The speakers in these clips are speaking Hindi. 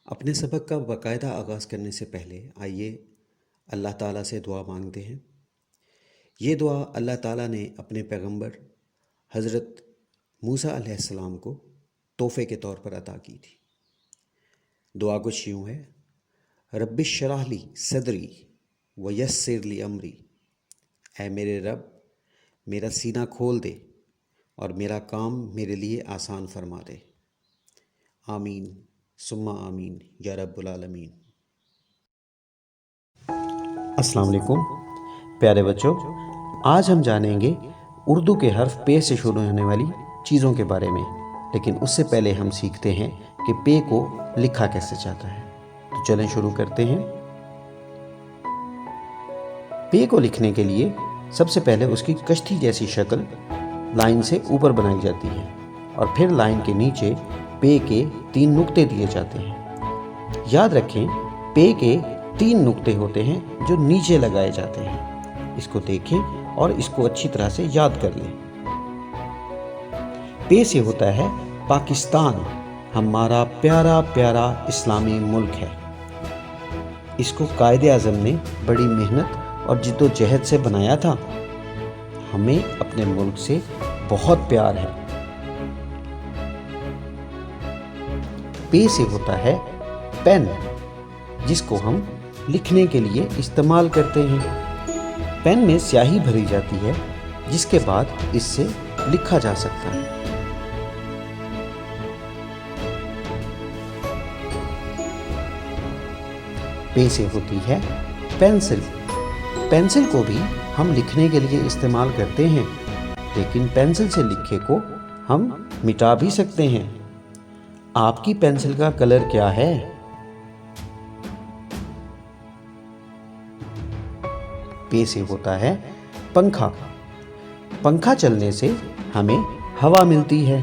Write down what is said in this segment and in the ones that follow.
अपने सबक का बाकायदा आगाज़ करने से पहले आइए अल्लाह ताला से दुआ मांगते हैं। ये दुआ अल्लाह ताला ने अपने पैगंबर हज़रत मूसा अलैहिस्सलाम को तोहफ़े के तौर पर अता की थी। दुआ कुछ यूँ है, रब्बिश शरह ली सदरी व यस्सिर ली अमरी। ऐ मेरे रब, मेरा सीना खोल दे और मेरा काम मेरे लिए आसान फरमा दे। आमीन सुम्मा आमीन या रब्बुल आलमीन। अस्सलाम वालेकुम प्यारे बच्चों, आज हम जानेंगे उर्दू के हर्फ पे से शुरू होने वाली चीज़ों के बारे में। लेकिन उससे पहले हम सीखते हैं कि पे को लिखा कैसे जाता है। तो चलें शुरू करते हैं। पे को लिखने के लिए सबसे पहले उसकी कश्ती जैसी शक्ल लाइन से ऊपर बनाई जाती है और फिर लाइन के नीचे पे के 3 नुक्ते दिए जाते हैं। याद रखें, पे के 3 नुक्ते होते हैं जो नीचे लगाए जाते हैं। इसको देखें और इसको अच्छी तरह से याद कर लें। पे से होता है पाकिस्तान, हमारा प्यारा प्यारा इस्लामी मुल्क है। इसको कायदे आज़म ने बड़ी मेहनत और जिद्दोजहद से बनाया था। हमें अपने मुल्क से बहुत प्यार है। पे से होता है पेन, जिसको हम लिखने के लिए इस्तेमाल करते हैं। पेन में स्याही भरी जाती है, जिसके बाद इससे लिखा जा सकता है। पे से होती है पेंसिल। पेंसिल को भी हम लिखने के लिए इस्तेमाल करते हैं, लेकिन पेंसिल से लिखे को हम मिटा भी सकते हैं। आपकी पेंसिल का कलर क्या है? पे से होता है पंखा। पंखा चलने से हमें हवा मिलती है,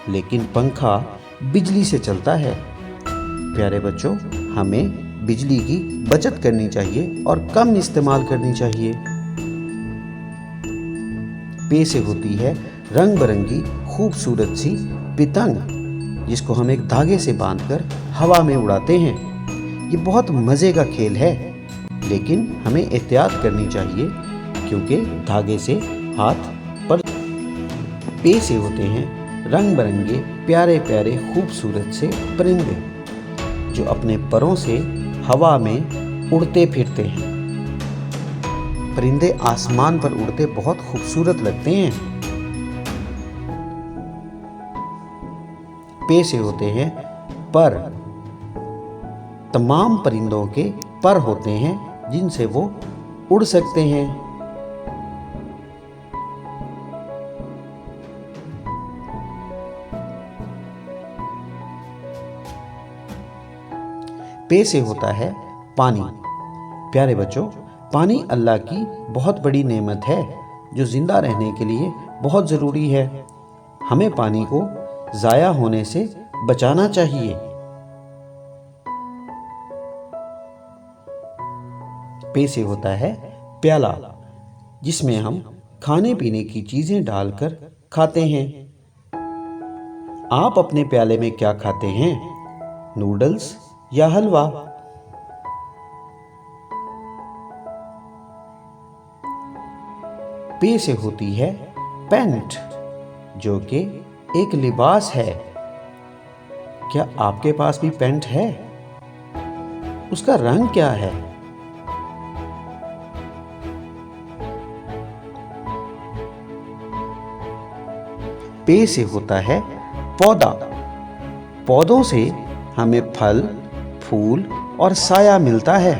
लेकिन पंखा बिजली से चलता है। प्यारे बच्चों, हमें बिजली की बचत करनी चाहिए और कम इस्तेमाल करनी चाहिए। पे से होती है रंग बिरंगी खूबसूरत सी पतंग, जिसको हम एक धागे से बांधकर हवा में उड़ाते हैं। ये बहुत मज़े का खेल है, लेकिन हमें एहतियात करनी चाहिए क्योंकि धागे से हाथ पर। पे से होते हैं रंग बिरंगे प्यारे प्यारे खूबसूरत से परिंदे, जो अपने परों से हवा में उड़ते फिरते हैं। परिंदे आसमान पर उड़ते बहुत खूबसूरत लगते हैं। पे से होते हैं पर। तमाम परिंदों के पर होते हैं जिनसे वो उड़ सकते हैं। पे से होता है पानी। प्यारे बच्चों, पानी अल्लाह की बहुत बड़ी नेमत है जो जिंदा रहने के लिए बहुत ज़रूरी है। हमें पानी को ज़ाया होने से बचाना चाहिए। पे से होता है प्याला, जिसमें हम खाने पीने की चीज़ें डालकर खाते हैं। आप अपने प्याले में क्या खाते हैं? नूडल्स या हलवा? पे से होती है पैंट, जो कि एक लिबास है। क्या आपके पास भी पैंट है? उसका रंग क्या है? पे से होता है पौधा। पौधों से हमें फल, फूल और साया मिलता है।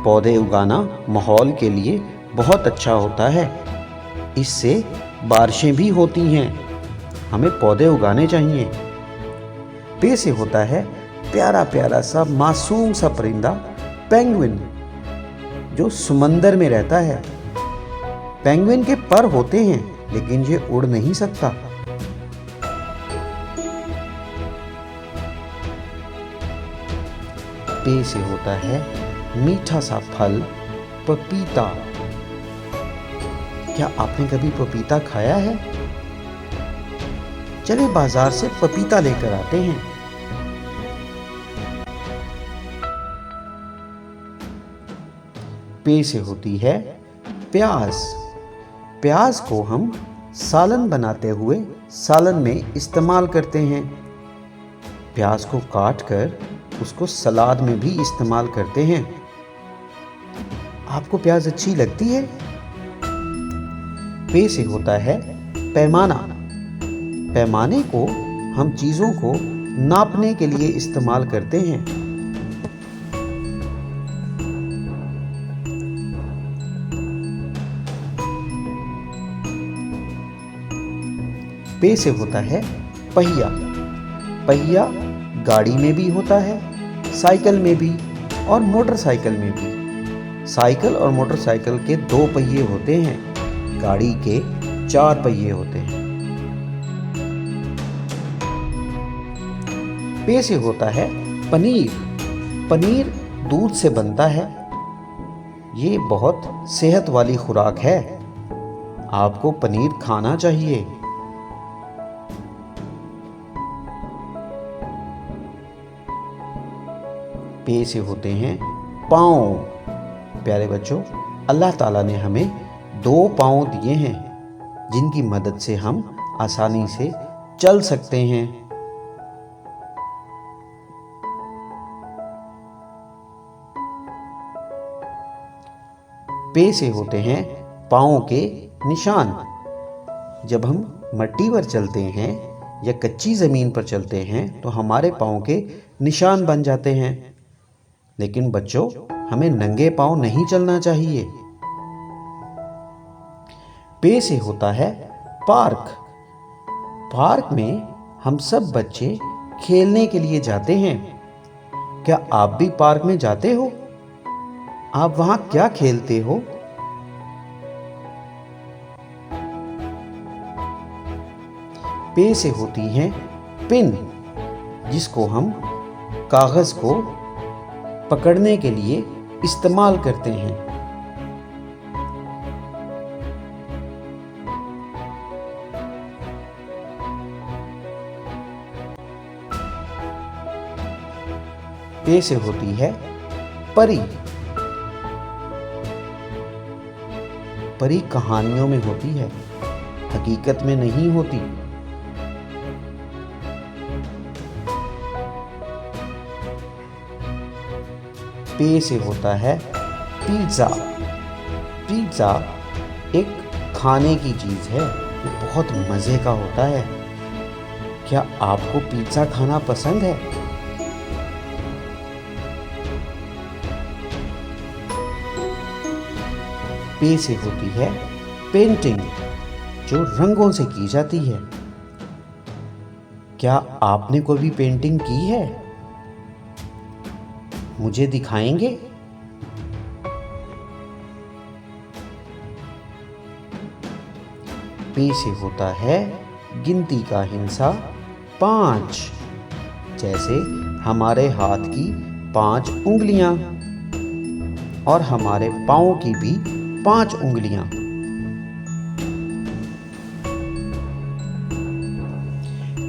पौधे उगाना माहौल के लिए बहुत अच्छा होता है। इससे बारिशें भी होती हैं। हमें पौधे उगाने चाहिए। पे से होता है प्यारा प्यारा सा मासूम सा परिंदा पेंगुइन, जो समंदर में रहता है। पेंगुइन के पर होते हैं, लेकिन ये उड़ नहीं सकता। पे से होता है मीठा सा फल पपीता। क्या आपने कभी पपीता खाया है? चलिए बाजार से पपीता लेकर आते हैं। पे से होती है प्याज। प्याज को हम सालन बनाते हुए सालन में इस्तेमाल करते हैं। प्याज को काट कर उसको सलाद में भी इस्तेमाल करते हैं। आपको प्याज अच्छी लगती है? पे से होता है पैमाना। पैमाने को हम चीज़ों को नापने के लिए इस्तेमाल करते हैं। पे से होता है पहिया। पहिया गाड़ी में भी होता है, साइकिल में भी और मोटरसाइकिल में भी। साइकिल और मोटरसाइकिल के 2 पहिए होते हैं, गाड़ी के 4 पहिए होते हैं। पे से होता है पनीर। पनीर दूध से बनता है। ये बहुत सेहत वाली खुराक है। आपको पनीर खाना चाहिए। पे से होते हैं पाँव। प्यारे बच्चों, अल्लाह ताला ने हमें 2 पाँव दिए हैं जिनकी मदद से हम आसानी से चल सकते हैं। पे से होते हैं पाँव के निशान। जब हम मट्टी पर चलते हैं या कच्ची ज़मीन पर चलते हैं तो हमारे पाँव के निशान बन जाते हैं। लेकिन बच्चों, हमें नंगे पाँव नहीं चलना चाहिए। पे से होता है पार्क। पार्क में हम सब बच्चे खेलने के लिए जाते हैं। क्या आप भी पार्क में जाते हो? आप वहां क्या खेलते हो? पे से होती है पिन, जिसको हम कागज को पकड़ने के लिए इस्तेमाल करते हैं। पे से होती है परी। परी कहानियों में होती है, हकीकत में नहीं होती। पे से होता है पिज़्ज़ा। पिज़्ज़ा एक खाने की चीज़ है, ये बहुत मज़े का होता है। क्या आपको पिज़्ज़ा खाना पसंद है? पे से होती है पेंटिंग, जो रंगों से की जाती है। क्या आपने कभी पेंटिंग की है? मुझे दिखाएंगे? पे से होता है गिनती का हिस्सा 5। जैसे हमारे हाथ की 5 उंगलियां और हमारे पाँव की भी 5 उंगलियां।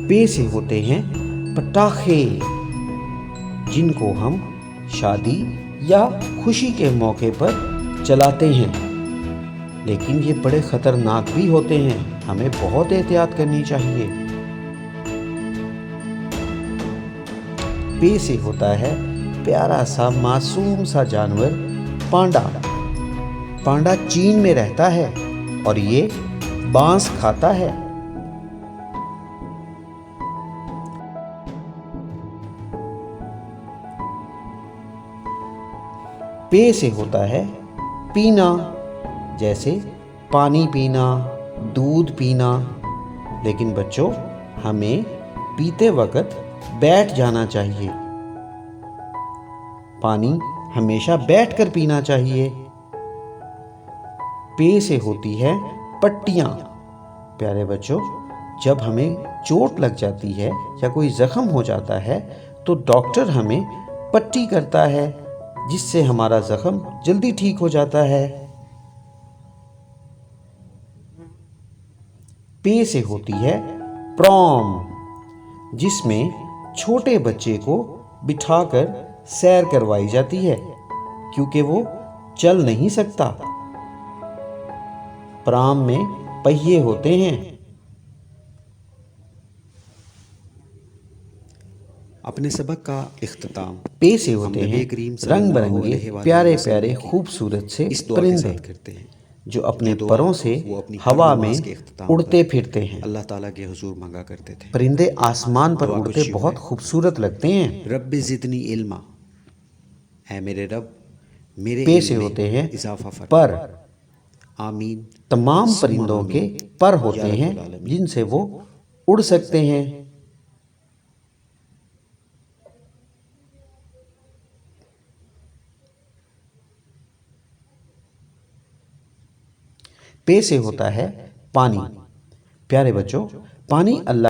पे से होते हैं पटाखे, जिनको हम शादी या खुशी के मौके पर चलाते हैं। लेकिन ये बड़े खतरनाक भी होते हैं, हमें बहुत एहतियात करनी चाहिए। पे से होता है प्यारा सा मासूम सा जानवर पांडा। पांडा चीन में रहता है और ये बांस खाता है। पे से होता है पीना, जैसे पानी पीना, दूध पीना। लेकिन बच्चों, हमें पीते वक्त बैठ जाना चाहिए। पानी हमेशा बैठकर पीना चाहिए। पे से होती है पट्टियाँ। प्यारे बच्चों, जब हमें चोट लग जाती है या कोई जख्म हो जाता है तो डॉक्टर हमें पट्टी करता है, जिससे हमारा जख्म जल्दी ठीक हो जाता है। पे से होती है प्रॉम, जिसमें छोटे बच्चे को बिठाकर सैर करवाई जाती है, क्योंकि वो चल नहीं सकता। प्राण में पहिए होते हैं। अपने सबक का इख्तिताम पे से हम होते नबी हैं करीम रंग सल्लल्लाहु बिरंगे अलैहि प्यारे वसल्लम प्यारे की खूबसूरत से इस दुआ के परिंदे साथ करते हैं। जो अपने ये दुआ परों से वो अपनी हर हवा नमाज में के इख्तिताम उड़ते पर फिरते हैं। अल्लाह ताला के हुजूर मांगा करते थे। परिंदे आसमान पर दुआ उड़ते कुछ यूं बहुत है। खूबसूरत लगते हैं। रब्बि ज़िदनी इल्मा, है मेरे रब मेरे पे इल्म से में होते हैं इजाफा फरमा। पर। आमीन तमाम सुम्मा परिंदों के आमीन पर या होते हैं रब्बुल आलमीन। जिनसे वो उड़ सकते हैं। पे से होता है पानी। प्यारे बच्चों, पानी अल्लाह